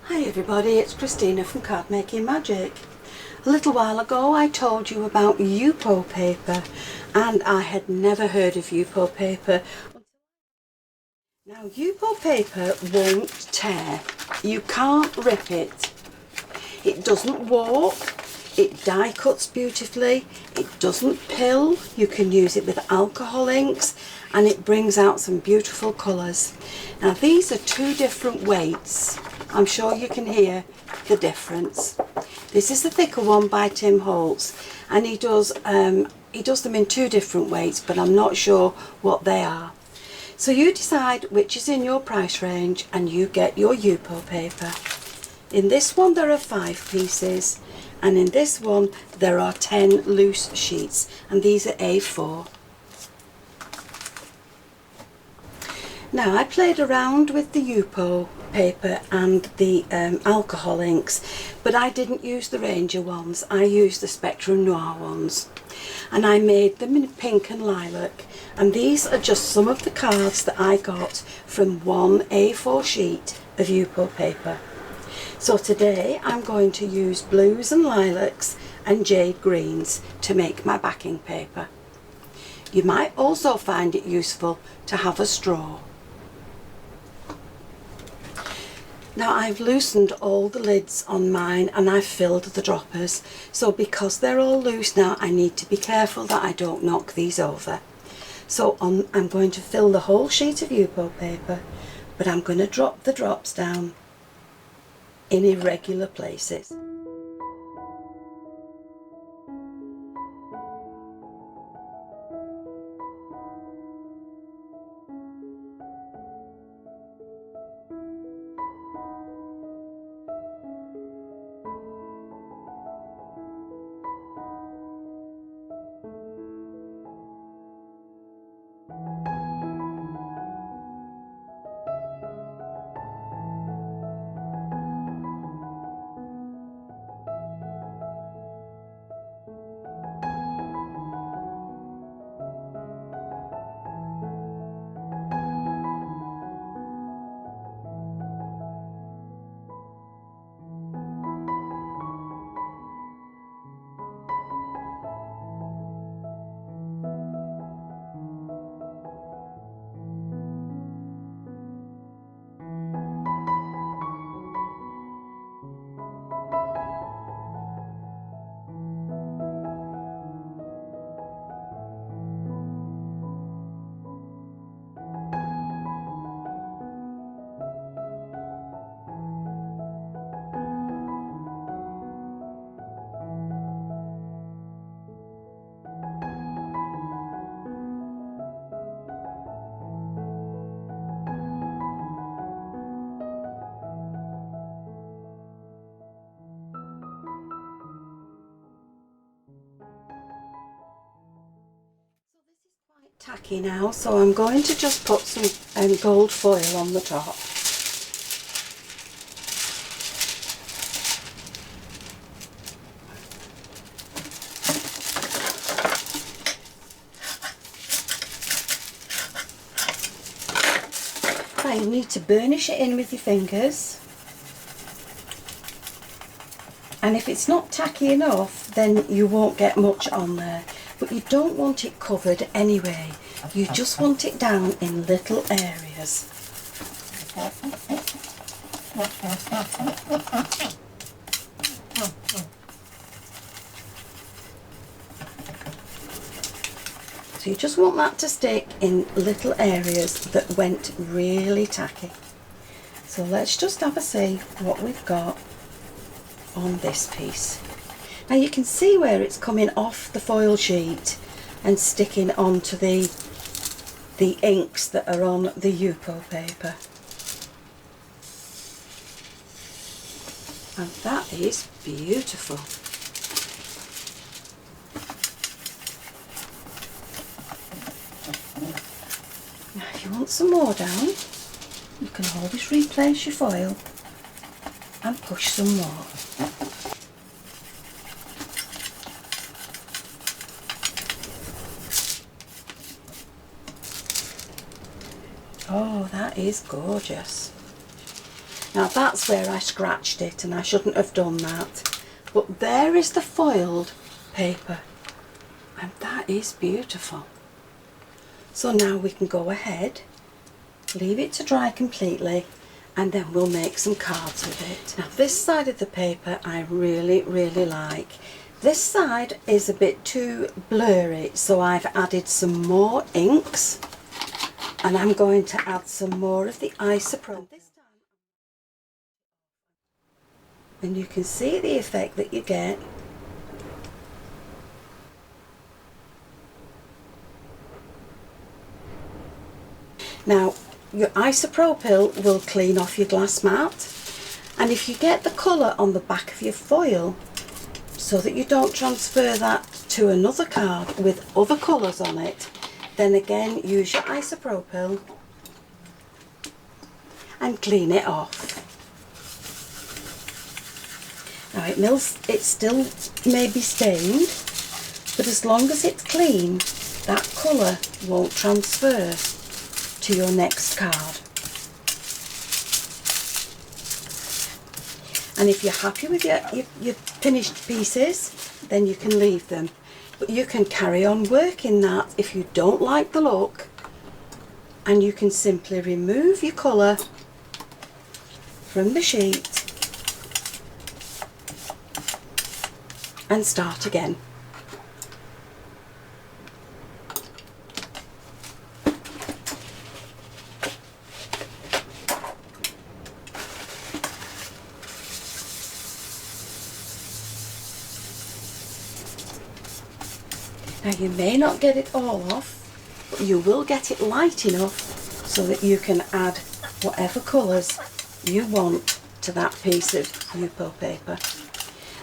Hi everybody, it's Christina from Card Making Magic. A little while ago I told you about Yupo paper and I had never heard of Yupo paper. Now Yupo paper won't tear, you can't rip it. It doesn't warp, it die cuts beautifully, it doesn't pill, you can use it with alcohol inks and it brings out some beautiful colours. Now these are two different weights. I'm sure you can hear the difference. This is the thicker one by Tim Holtz and he does them in two different weights, but I'm not sure what they are. So you decide which is in your price range and you get your Yupo paper. In this one there are 5 pieces and in this one there are 10 loose sheets and these are A4. Now I played around with the Yupo paper and the alcohol inks, but I didn't use the Ranger ones, I used the Spectrum Noir ones. And I made them in pink and lilac, and these are just some of the cards that I got from one A4 sheet of Yupo paper. So today I'm going to use blues and lilacs and jade greens to make my backing paper. You might also find it useful to have a straw. Now I've loosened all the lids on mine and I've filled the droppers, so because they're all loose now I need to be careful that I don't knock these over. So I'm going to fill the whole sheet of Yupo paper, but I'm going to drop the drops down in irregular places. Tacky now, so I'm going to just put some gold foil on the top. Right, you need to burnish it in with your fingers, and if it's not tacky enough then you won't get much on there. But you don't want it covered anyway, you just want it down in little areas. So you just want that to stick in little areas that went really tacky. So let's just have a see what we've got on this piece. Now you can see where it's coming off the foil sheet and sticking onto the inks that are on the Yupo paper. And that is beautiful. Now if you want some more down, you can always replace your foil and push some more. Oh, that is gorgeous. Now that's where I scratched it, and I shouldn't have done that. But there is the foiled paper, and that is beautiful. So now we can go ahead, leave it to dry completely, and then we'll make some cards with it. Now this side of the paper I really like. This side is a bit too blurry, so I've added some more inks, and I'm going to add some more of the isopropyl. And you can see the effect that you get. Now your isopropyl will clean off your glass mat, and if you get the colour on the back of your foil so that you don't transfer that to another card with other colours on it, then again use your isopropyl and clean it off. Now it still may be stained, but as long as it's clean, that colour won't transfer to your next card. And if you're happy with your finished pieces, then you can leave them. But you can carry on working that if you don't like the look, and you can simply remove your colour from the sheet and start again. Now you may not get it all off, but you will get it light enough so that you can add whatever colours you want to that piece of Yupo paper.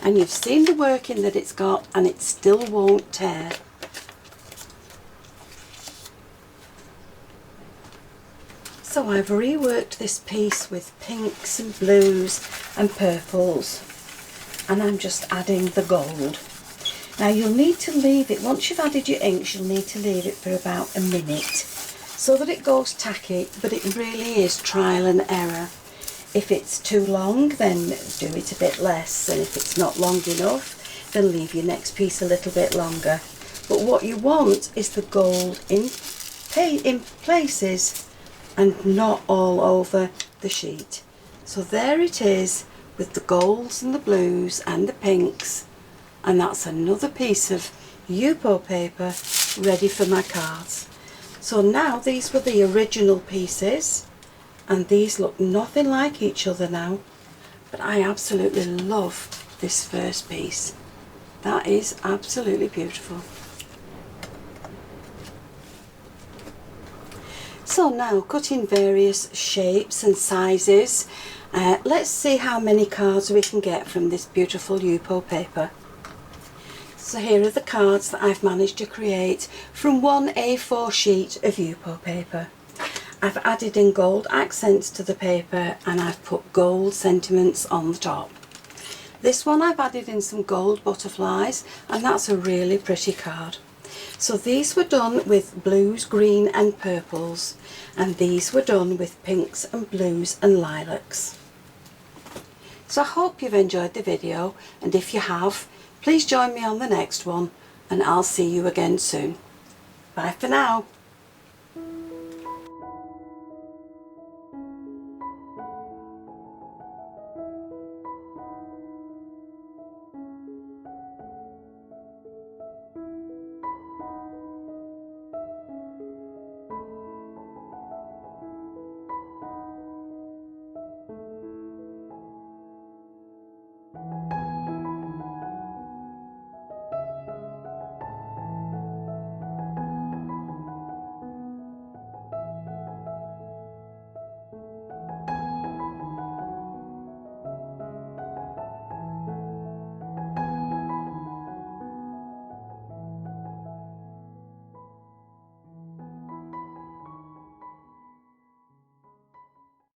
And you've seen the working that it's got, and it still won't tear. So I've reworked this piece with pinks and blues and purples, and I'm just adding the gold. Now you'll need to leave it, once you've added your inks, you'll need to leave it for about a minute so that it goes tacky, but it really is trial and error. If it's too long, then do it a bit less, and if it's not long enough, then leave your next piece a little bit longer. But what you want is the gold in places and not all over the sheet. So there it is with the golds and the blues and the pinks, and that's another piece of Yupo paper ready for my cards. So now these were the original pieces, and these look nothing like each other now, but I absolutely love this first piece. That is absolutely beautiful. So now cutting various shapes and sizes, let's see how many cards we can get from this beautiful Yupo paper. So here are the cards that I've managed to create from one A4 sheet of Yupo paper. I've added in gold accents to the paper, and I've put gold sentiments on the top. This one I've added in some gold butterflies, and that's a really pretty card. So these were done with blues, green and purples, and these were done with pinks and blues and lilacs. So I hope you've enjoyed the video, and if you have, please join me on the next one, and I'll see you again soon. Bye for now.